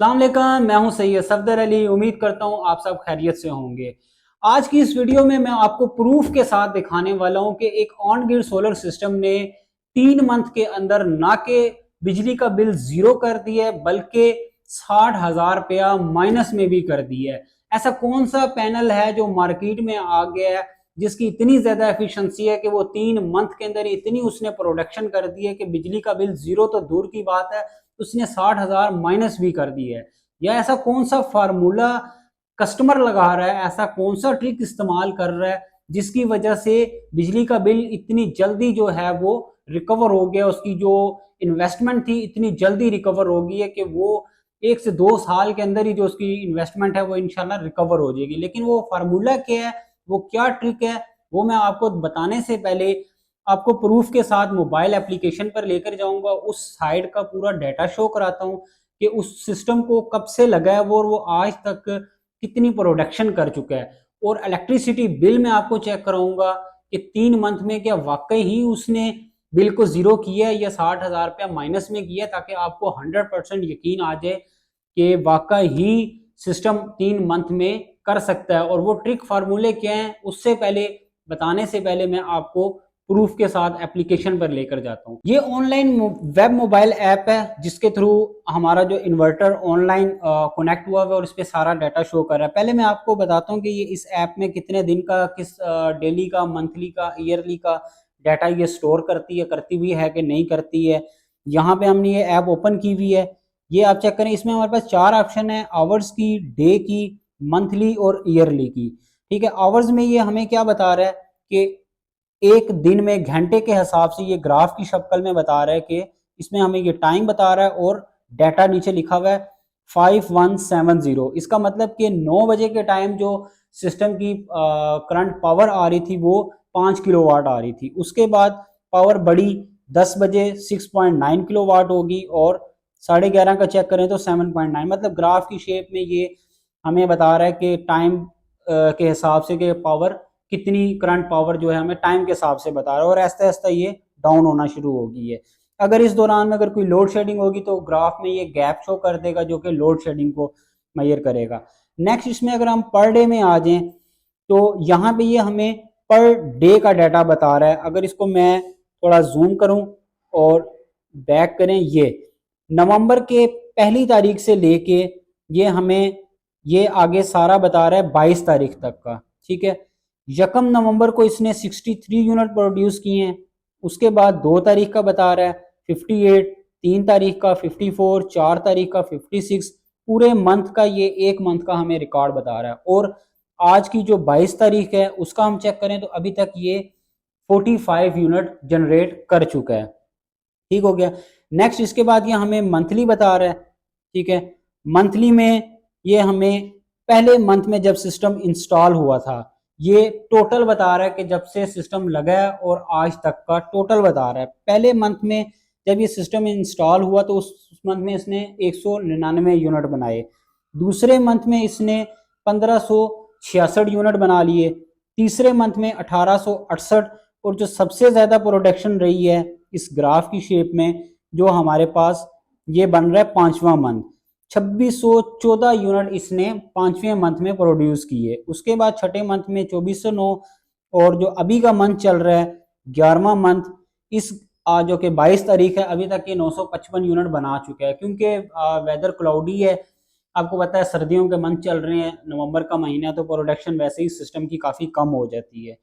अस्सलाम वालेकुम, मैं हूं सैयद सफदर अली। उम्मीद करता हूं आप सब खैरियत से होंगे। आज की इस वीडियो में मैं आपको प्रूफ के साथ दिखाने वाला हूं कि एक ऑन ग्रिड सोलर सिस्टम ने 3 मंथ के अंदर ना के बिजली का बिल जीरो कर दिया है बल्कि 60,000 रुपया माइनस में भी कर दिया है। ऐसा कौन सा पैनल है जो मार्केट में आ गया है जिसकी इतनी ज्यादा एफिशिएंसी है कि वो 3 मंथ के अंदर इतनी उसने प्रोडक्शन कर दी है कि बिजली का बिल जीरो तो दूर की बात है, उसने 60,000 माइनस भी कर दी है। या ऐसा कौन सा फार्मूला कस्टमर लगा रहा है, ऐसा कौन सा ट्रिक इस्तेमाल कर रहा है जिसकी वजह से बिजली का बिल इतनी जल्दी जो है वो रिकवर हो गया, उसकी जो इन्वेस्टमेंट थी इतनी जल्दी रिकवर हो गई है कि वो 1 से 2 साल के अंदर ही जो उसकी इन्वेस्टमेंट है वो इंशाल्लाह रिकवर हो जाएगी। लेकिन वो फार्मूला क्या है, वो क्या ट्रिक है, वो मैं आपको बताने से पहले आपको प्रूफ के साथ मोबाइल एप्लीकेशन पर लेकर जाऊंगा, उस साइड का पूरा डाटा शो कराता हूँ कि उस सिस्टम को कब से लगा है वो और वो आज तक कितनी प्रोडक्शन कर चुका है। और इलेक्ट्रिसिटी बिल में आपको चेक कराऊंगा कि 3 मंथ में क्या वाकई ही उसने बिल को जीरो किया है या 60,000 रुपया माइनस में किया है, ताकि आपको 100% यकीन आ जाए कि वाकई ही सिस्टम 3 मंथ में कर सकता है। और वो ट्रिक फार्मूले क्या हैं उससे पहले बताने से पहले मैं आपको प्रूफ के साथ एप्लीकेशन पर लेकर जाता हूँ। ये ऑनलाइन वेब मोबाइल ऐप है जिसके थ्रू हमारा जो इन्वर्टर ऑनलाइन कनेक्ट हुआ है और इस पे सारा डाटा शो कर रहा है। पहले मैं आपको बताता हूँ कि ये इस ऐप में कितने दिन का, किस डेली का, मंथली का, ईयरली का डाटा ये स्टोर करती है, करती भी है कि नहीं करती है। यहाँ पे हमने ये ऐप ओपन की हुई है, ये आप चेक करें। इसमें हमारे पास 4 ऑप्शन है, आवर्स की, डे की, मंथली और ईयरली की। ठीक है, आवर्स में ये हमें क्या बता रहा है कि एक दिन में घंटे के हिसाब से ये ग्राफ की शक्ल में बता रहा है कि इसमें हमें ये टाइम बता रहा है और डाटा नीचे लिखा हुआ है 5170। इसका मतलब कि 9 बजे के टाइम जो सिस्टम की करंट पावर आ रही थी वो 5 किलोवाट आ रही थी। उसके बाद पावर बढ़ी, 10 बजे 6.9 किलोवाट होगी और 11:30 का चेक करें तो 7.9। मतलब ग्राफ की शेप में ये हमें बता रहा है कि टाइम के हिसाब से कि पावर कितनी, करंट पावर जो है हमें टाइम के हिसाब से बता रहा है। और ऐसा ऐसा ये डाउन होना शुरू हो गई है। अगर इस दौरान में अगर कोई लोड शेडिंग होगी तो ग्राफ में ये गैप शो कर देगा जो कि लोड शेडिंग को मेजर करेगा। नेक्स्ट इसमें अगर हम पर डे में आ जाएं तो यहाँ पे ये हमें पर डे का डाटा बता रहा है। अगर इसको मैं थोड़ा जूम करूं और बैक करें, ये नवंबर के पहली तारीख से लेके ये हमें ये आगे सारा बता रहा है 22 तारीख तक का। ठीक है, 1 नवंबर को इसने 63 यूनिट प्रोड्यूस किए हैं। उसके बाद 2 तारीख का बता रहा है 58, 3 तारीख का 54, 4 तारीख का 56। पूरे मंथ का ये एक मंथ का हमें रिकॉर्ड बता रहा है। और आज की जो 22 तारीख है उसका हम चेक करें तो अभी तक ये 45 यूनिट जनरेट कर चुका है। ठीक हो गया। नेक्स्ट इसके बाद ये हमें मंथली बता रहा है। ठीक है, मंथली में ये हमें पहले मंथ में जब सिस्टम इंस्टॉल हुआ था ये टोटल बता रहा है कि जब से सिस्टम लगा है और आज तक का टोटल बता रहा है। पहले मंथ में जब ये सिस्टम इंस्टॉल हुआ तो उस मंथ में इसने 199 यूनिट बनाए। दूसरे मंथ में इसने 1566 यूनिट बना लिए। तीसरे मंथ में 1868। और जो सबसे ज़्यादा प्रोडक्शन रही है इस ग्राफ की शेप में जो हमारे पास ये बन रहा है 5वां मंथ, 2614 यूनिट इसने 5वें मंथ में प्रोड्यूस किए। उसके बाद छठे मंथ में 2409 और जो अभी का मंथ चल रहा है 11वां मंथ, इस जो कि 22 तारीख है, अभी तक ये 955 यूनिट बना चुका है। क्योंकि वेदर क्लाउडी है, आपको पता है सर्दियों के मंथ चल रहे हैं, नवंबर का महीना, तो प्रोडक्शन वैसे ही सिस्टम की काफ़ी कम हो जाती है।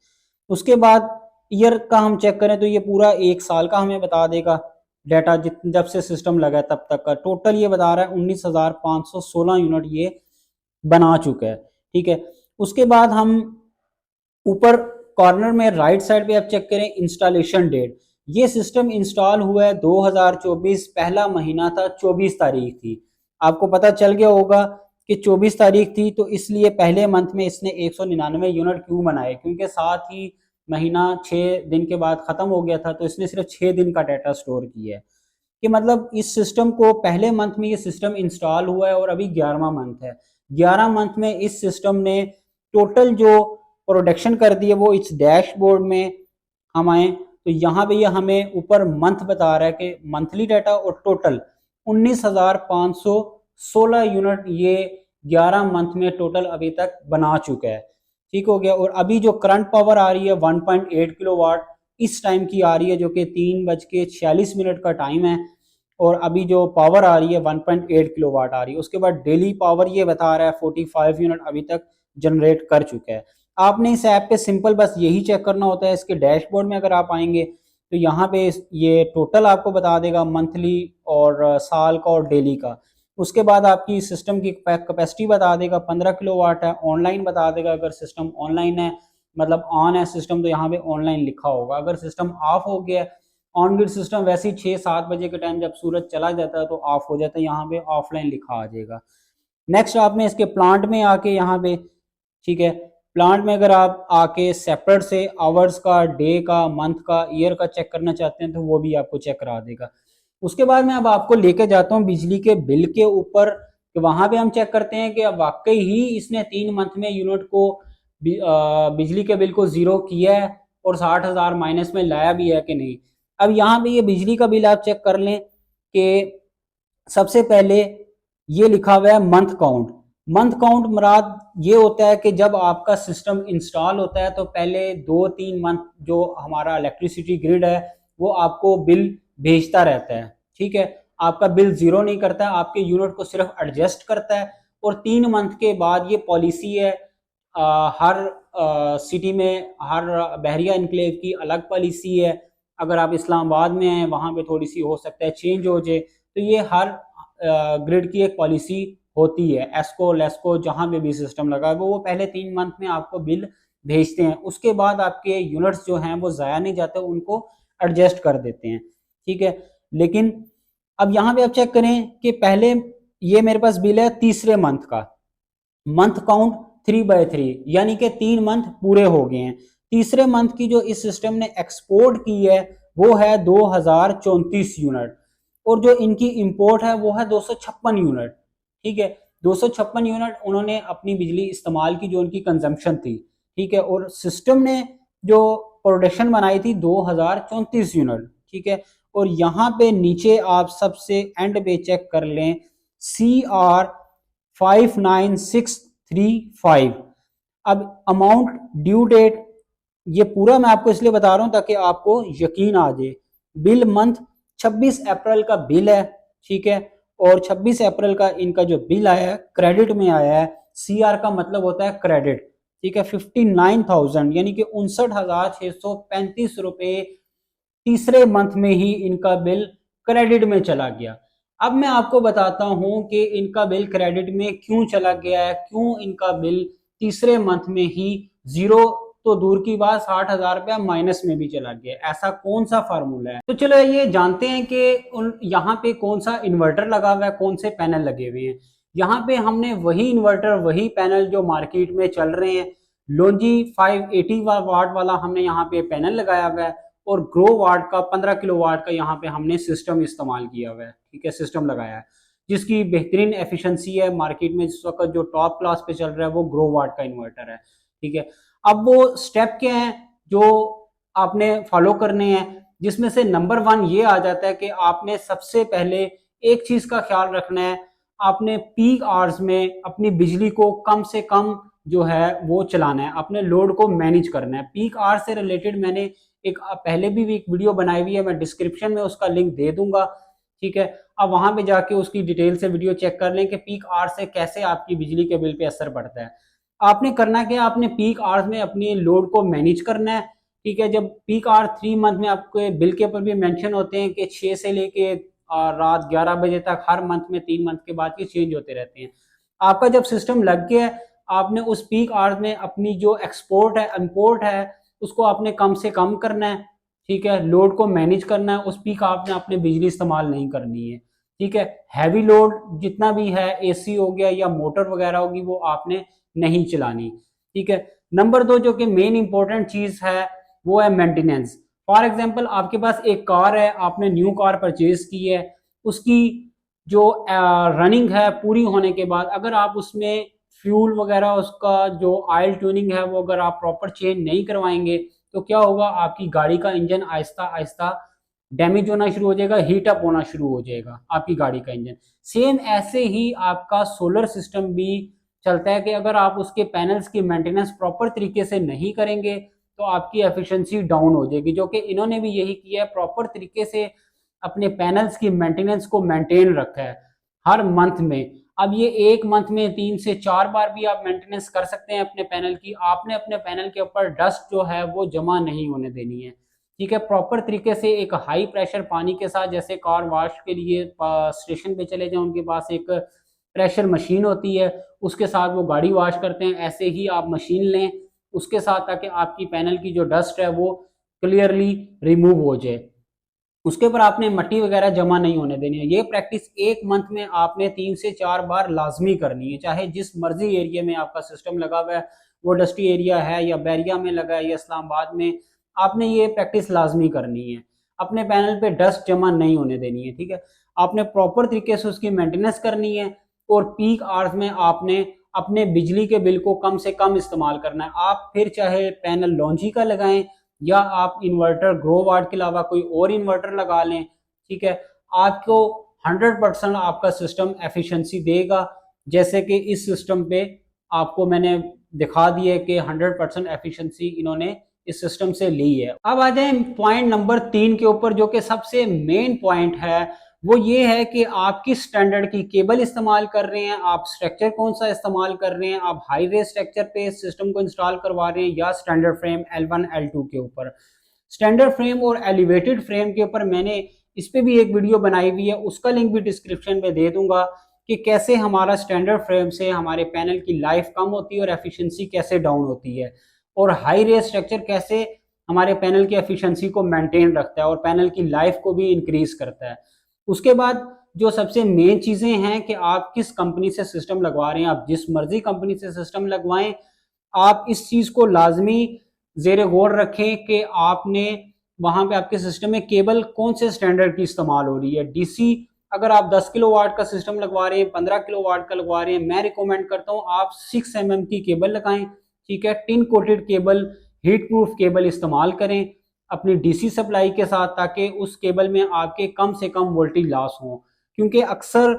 उसके बाद ईयर का हम चेक करें तो ये पूरा एक साल का हमें बता देगा डाटा, जब से सिस्टम लगा है तब तक का। टोटल ये बता रहा है 19,516 यूनिट ये बना चुका है। ठीक है, उसके बाद हम ऊपर कॉर्नर में राइट साइड पे आप चेक करें इंस्टॉलेशन डेट। ये सिस्टम इंस्टॉल हुआ है 2024, पहला महीना था 24 तारीख थी। आपको पता चल गया होगा कि 24 तारीख थी तो इसलिए पहले मंथ में इसने 199 यूनिट क्यों बनाए, क्योंकि साथ ही महीना 6 दिन के बाद ख़त्म हो गया था तो इसने सिर्फ 6 दिन का डाटा स्टोर किया है। कि मतलब इस सिस्टम को पहले मंथ में ये सिस्टम इंस्टॉल हुआ है और अभी 11वां मंथ है। 11 मंथ में इस सिस्टम ने टोटल जो प्रोडक्शन कर दी है वो इस डैशबोर्ड में हम आए तो यहाँ पे ये हमें ऊपर मंथ बता रहा है कि मंथली डाटा और टोटल 16 यूनिट ये 11 मंथ में टोटल अभी तक बना चुका है। ठीक हो गया। और अभी जो करंट पावर आ रही है 1.8 किलोवाट इस टाइम की आ रही है, जो कि 3:46 का टाइम है। और अभी जो पावर आ रही है 1.8 किलोवाट आ रही है। उसके बाद डेली पावर ये बता रहा है 45 यूनिट अभी तक जनरेट कर चुका है। आपने इस ऐप पे सिंपल बस यही चेक करना होता है। इसके डैशबोर्ड में अगर आप आएंगे तो यहाँ पे ये टोटल आपको बता देगा मंथली और साल का और डेली का। उसके बाद आपकी सिस्टम की कैपेसिटी बता देगा 15 किलोवाट है। ऑनलाइन बता देगा, अगर सिस्टम ऑनलाइन है मतलब ऑन है सिस्टम तो यहाँ पे ऑनलाइन लिखा होगा। अगर सिस्टम ऑफ हो गया ऑन ग्रिड सिस्टम वैसे ही 6-7 बजे के टाइम जब सूरज चला जाता है तो ऑफ हो जाता है, यहाँ पे ऑफलाइन लिखा आ जाएगा। नेक्स्ट आपने इसके प्लांट में आके यहाँ पे, ठीक है, प्लांट में अगर आप आके सेपरेट से आवर्स का, डे का, मंथ का, ईयर का चेक करना चाहते हैं तो वो भी आपको चेक करा देगा। उसके बाद मैं अब आपको लेके जाता हूँ बिजली के बिल के ऊपर, कि वहां पे हम चेक करते हैं कि अब वाकई ही इसने 3 मंथ में यूनिट को बिजली के बिल को जीरो किया है और 60,000 माइनस में लाया भी है कि नहीं। अब यहाँ पे ये बिजली का बिल आप चेक कर लें कि सबसे पहले ये लिखा हुआ है मंथ काउंट। मंथ काउंट मुराद ये होता है कि जब आपका सिस्टम इंस्टॉल होता है तो पहले 2-3 मंथ जो हमारा इलेक्ट्रिसिटी ग्रिड है वो आपको बिल भेजता रहता है। ठीक है, आपका बिल जीरो नहीं करता है, आपके यूनिट को सिर्फ एडजस्ट करता है। और 3 मंथ के बाद ये पॉलिसी है, हर सिटी में, हर बहरिया इनक्लेव की अलग पॉलिसी है। अगर आप इस्लामाबाद में हैं वहाँ पे थोड़ी सी हो सकता है चेंज हो जाए। तो ये हर ग्रिड की एक पॉलिसी होती है। एस्को लेस्को जहाँ पे भी सिस्टम लगा है वो पहले 3 मंथ में आपको बिल भेजते हैं। उसके बाद आपके यूनिट्स जो हैं वो ज़ाया नहीं जाते, उनको एडजस्ट कर देते हैं। ठीक है, लेकिन अब यहाँ पे आप चेक करें कि पहले ये मेरे पास बिल है तीसरे मंथ का, मंथ काउंट 3/3 यानी कि 3 मंथ पूरे हो गए हैं। तीसरे मंथ की जो इस सिस्टम ने एक्सपोर्ट की है वो है 2034 यूनिट, और जो इनकी इंपोर्ट है वो है 256 यूनिट। ठीक है, 256 यूनिट उन्होंने अपनी बिजली इस्तेमाल की जो उनकी कंजम्पशन थी। ठीक है, और सिस्टम ने जो प्रोडक्शन बनाई थी 2034 यूनिट। ठीक है, और यहाँ पे नीचे आप सबसे एंड पे चेक कर लें CR 59635। अब अमाउंट, ड्यू डेट, ये पूरा मैं आपको इसलिए बता रहा हूं ताकि आपको यकीन आ जाए। बिल मंथ 26 अप्रैल का बिल है। ठीक है, और 26 अप्रैल का इनका जो बिल आया है क्रेडिट में आया है। CR का मतलब होता है क्रेडिट। ठीक है, 59,000 यानी कि 59,635 रुपए तीसरे मंथ में ही इनका बिल क्रेडिट में चला गया। अब मैं आपको बताता हूं कि इनका बिल क्रेडिट में क्यों चला गया है, क्यों इनका बिल तीसरे मंथ में ही जीरो तो दूर की बात 60,000 रुपया माइनस में भी चला गया, ऐसा कौन सा फार्मूला है। तो चलो ये जानते हैं कि यहाँ पे कौन सा इन्वर्टर लगा हुआ है, कौन से पैनल लगे हुए हैं। यहाँ पे हमने वही इन्वर्टर, वही पैनल जो मार्केट में चल रहे हैं, लोंजी 580 वाट वाला हमने यहाँ पे पैनल लगाया हुआ है, और ग्रो वाट का 15 किलो वाट का यहाँ पे हमने सिस्टम इस्तेमाल किया हुआ है। ठीक है, सिस्टम लगाया है जिसकी बेहतरीन एफिशिएंसी है। मार्केट में इस वक्त जो टॉप क्लास पे चल रहा है वो ग्रो वाट का इन्वर्टर है। ठीक है, अब वो स्टेप क्या है जो आपने फॉलो करने हैं, जिसमें से नंबर 1 ये आ जाता है कि आपने सबसे पहले एक चीज का ख्याल रखना है, आपने पीक आवर्स में अपनी बिजली को कम से कम जो है वो चलाना है, अपने लोड को मैनेज करना है। पीक आवर्स से रिलेटेड मैंने एक पहले भी एक वीडियो बनाई हुई है, मैं डिस्क्रिप्शन में उसका लिंक दे दूंगा। ठीक है, अब वहां पे जाके उसकी डिटेल से वीडियो चेक कर लें कि पीक आवर्स से कैसे आपकी बिजली के बिल पे असर पड़ता है। आपने करना क्या, आपने पीक आवर्स में अपनी लोड को मैनेज करना है। ठीक है, जब पीक आवर 3 मंथ में आपके बिल के ऊपर भी मेंशन होते हैं कि 6 से लेके रात 11 बजे तक हर मंथ में 3 मंथ के बाद ये चेंज होते रहते हैं। आपका जब सिस्टम लग गया है, आपने उस पीक आवर्स में अपनी जो एक्सपोर्ट है, इंपोर्ट है, उसको आपने कम से कम करना है। ठीक है, लोड को मैनेज करना है, उस पीक आपने अपने बिजली इस्तेमाल नहीं करनी है। ठीक है, हैवी लोड जितना भी है, AC हो गया या मोटर वगैरह होगी, वो आपने नहीं चलानी। ठीक है, नंबर 2 जो कि मेन इंपॉर्टेंट चीज है वो है मेंटेनेंस। फॉर एग्जांपल आपके पास एक कार है, आपने न्यू कार परचेज की है, उसकी जो रनिंग है पूरी होने के बाद अगर आप उसमें फ्यूल वगैरह, उसका जो ऑयल ट्यूनिंग है वो अगर आप प्रॉपर चेंज नहीं करवाएंगे तो क्या होगा, आपकी गाड़ी का इंजन आहिस्ता आहिस्ता डैमेज होना शुरू हो जाएगा, हीट अप होना शुरू हो जाएगा आपकी गाड़ी का इंजन। सेम ऐसे ही आपका सोलर सिस्टम भी चलता है कि अगर आप उसके पैनल्स की मेंटेनेंस प्रॉपर तरीके से नहीं करेंगे तो आपकी एफिशिएंसी डाउन हो जाएगी, जो कि इन्होंने भी यही किया है, प्रॉपर तरीके से अपने पैनल्स की मेंटेनेंस को मेंटेन रखा है हर मंथ में। अब ये एक मंथ में 3 से 4 बार भी आप मेंटेनेंस कर सकते हैं अपने पैनल की। आपने अपने पैनल के ऊपर डस्ट जो है वो जमा नहीं होने देनी है, ठीक है। प्रॉपर तरीके से एक हाई प्रेशर पानी के साथ, जैसे कार वॉश के लिए स्टेशन पे चले जाएं, उनके पास एक प्रेशर मशीन होती है, उसके साथ वो गाड़ी वॉश करते हैं, ऐसे ही आप मशीन लें उसके साथ, ताकि आपकी पैनल की जो डस्ट है वो क्लियरली रिमूव हो जाए। उसके ऊपर आपने मट्टी वगैरह जमा नहीं होने देनी है। ये प्रैक्टिस एक मंथ में आपने 3 से 4 बार लाजमी करनी है, चाहे जिस मर्जी एरिया में आपका सिस्टम लगा हुआ है, वो डस्टी एरिया है या बैरिया में लगा है या इस्लामाबाद में, आपने ये प्रैक्टिस लाजमी करनी है। अपने पैनल पे डस्ट जमा नहीं होने देनी है, ठीक है। आपने प्रॉपर तरीके से उसकी मेंटेनेंस करनी है और पीक आवर्स में आपने अपने बिजली के बिल को कम से कम इस्तेमाल करना है। आप फिर चाहे पैनल लॉन्जी का लगाएं या आप इन्वर्टर ग्रो वाट के अलावा कोई और इन्वर्टर लगा लें, ठीक है, आपको 100% आपका सिस्टम एफिशिएंसी देगा। जैसे कि इस सिस्टम पे आपको मैंने दिखा दिया कि 100% एफिशिएंसी इन्होंने इस सिस्टम से ली है। अब आ जाए पॉइंट नंबर 3 के ऊपर, जो कि सबसे मेन पॉइंट है, वो ये है कि आप किस स्टैंडर्ड की केबल इस्तेमाल कर रहे हैं, आप स्ट्रक्चर कौन सा इस्तेमाल कर रहे हैं, आप हाई रेज स्ट्रक्चर पे सिस्टम को इंस्टॉल करवा रहे हैं या स्टैंडर्ड फ्रेम L1 L2 के ऊपर। स्टैंडर्ड फ्रेम और एलिवेटेड फ्रेम के ऊपर मैंने इस पे भी एक वीडियो बनाई हुई है, उसका लिंक भी डिस्क्रिप्शन में दे दूंगा कि कैसे हमारा स्टैंडर्ड फ्रेम से हमारे पैनल की लाइफ कम होती है और एफिशिएंसी कैसे डाउन होती है, और हाई रेज स्ट्रक्चर कैसे हमारे पैनल की एफिशिएंसी को मेंटेन रखता है और पैनल की लाइफ को भी इंक्रीज करता है। उसके बाद जो सबसे मेन चीजें हैं कि आप किस कंपनी से सिस्टम लगवा रहे हैं, आप जिस मर्जी कंपनी से सिस्टम लगवाएं, आप इस चीज को लाजमी जेर गौर रखें कि आपने वहां पे आपके सिस्टम में केबल कौन से स्टैंडर्ड की इस्तेमाल हो रही है। डीसी अगर आप 10 किलो वाट का सिस्टम लगवा रहे हैं, 15 किलो वाट का लगवा रहे हैं, मैं रिकमेंड करता हूं आप 6 mm की केबल लगाएं, ठीक है। Tin coated cable, heat proof cable इस्तेमाल करें अपनी डीसी सप्लाई के साथ, ताकि उस केबल में आपके कम से कम वोल्टेज लॉस हो। क्योंकि अक्सर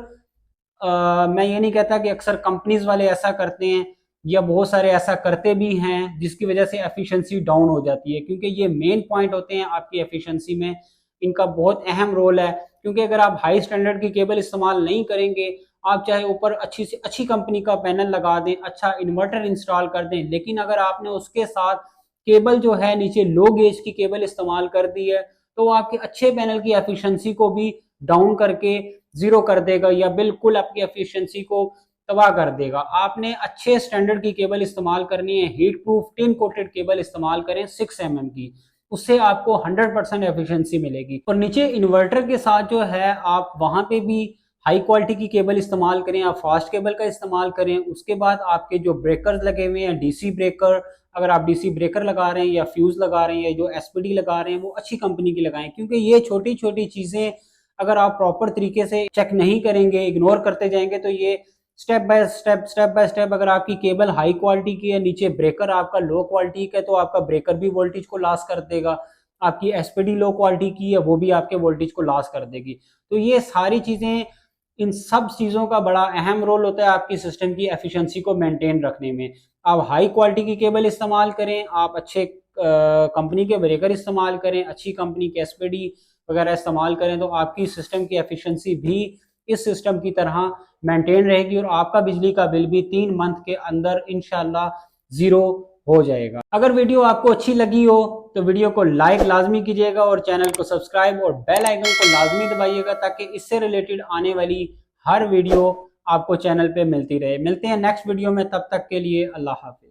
मैं ये नहीं कहता कि अक्सर कंपनीज वाले ऐसा करते हैं, या बहुत सारे ऐसा करते भी हैं, जिसकी वजह से एफिशिएंसी डाउन हो जाती है, क्योंकि ये मेन पॉइंट होते हैं आपकी एफिशिएंसी में, इनका बहुत अहम रोल है। क्योंकि अगर आप हाई स्टैंडर्ड की केबल इस्तेमाल नहीं करेंगे, आप चाहे ऊपर अच्छी से अच्छी कंपनी का पैनल लगा दें, अच्छा इन्वर्टर इंस्टॉल कर दें, लेकिन अगर आपने उसके साथ केबल जो है नीचे लो गेज की केबल इस्तेमाल कर दी है, तो वो आपके अच्छे पैनल की एफिशिएंसी को भी डाउन करके जीरो कर देगा या बिल्कुल आपकी एफिशिएंसी को तबाह कर देगा। आपने अच्छे स्टैंडर्ड की केबल इस्तेमाल करनी है, heat proof tin coated cable इस्तेमाल करें 6 mm की, उससे आपको 100% एफिशिएंसी मिलेगी। और नीचे इन्वर्टर के साथ जो है आप वहां पे भी हाई क्वालिटी की केबल इस्तेमाल करें, आप फास्ट केबल का इस्तेमाल करें। उसके बाद आपके जो ब्रेकर्स लगे हुए हैं, डीसी ब्रेकर, अगर आप डीसी ब्रेकर लगा रहे हैं या फ्यूज लगा रहे हैं या जो एसपीडी लगा रहे हैं, वो अच्छी कंपनी की लगाएं। क्योंकि ये छोटी छोटी चीजें अगर आप प्रॉपर तरीके से चेक नहीं करेंगे, इग्नोर करते जाएंगे, तो ये स्टेप बाय स्टेप अगर आपकी केबल हाई क्वालिटी की है, नीचे ब्रेकर आपका लो क्वालिटी का है, तो आपका ब्रेकर भी वोल्टेज को लॉस कर देगा। आपकी एसपीडी लो क्वालिटी की है, वो भी आपके वोल्टेज को लॉस कर देगी। तो ये सारी चीजें, इन सब चीजों का बड़ा अहम रोल होता है आपकी सिस्टम की एफिशिएंसी को मेंटेन रखने में। आप हाई क्वालिटी की केबल इस्तेमाल करें, आप अच्छे कंपनी के ब्रेकर इस्तेमाल करें, अच्छी कंपनी के एसपीडी वगैरह इस्तेमाल करें, तो आपकी सिस्टम की एफिशिएंसी भी इस सिस्टम की तरह मेंटेन रहेगी और आपका बिजली का बिल भी 3 मंथ के अंदर इंशाल्लाह जीरो हो जाएगा। अगर वीडियो आपको अच्छी लगी हो तो वीडियो को लाइक लाजमी कीजिएगा और चैनल को सब्सक्राइब और बेल आइकन को लाजमी दबाइएगा, ताकि इससे रिलेटेड आने वाली हर वीडियो आपको चैनल पे मिलती रहे। मिलते हैं नेक्स्ट वीडियो में, तब तक के लिए अल्लाह हाफ़िज़।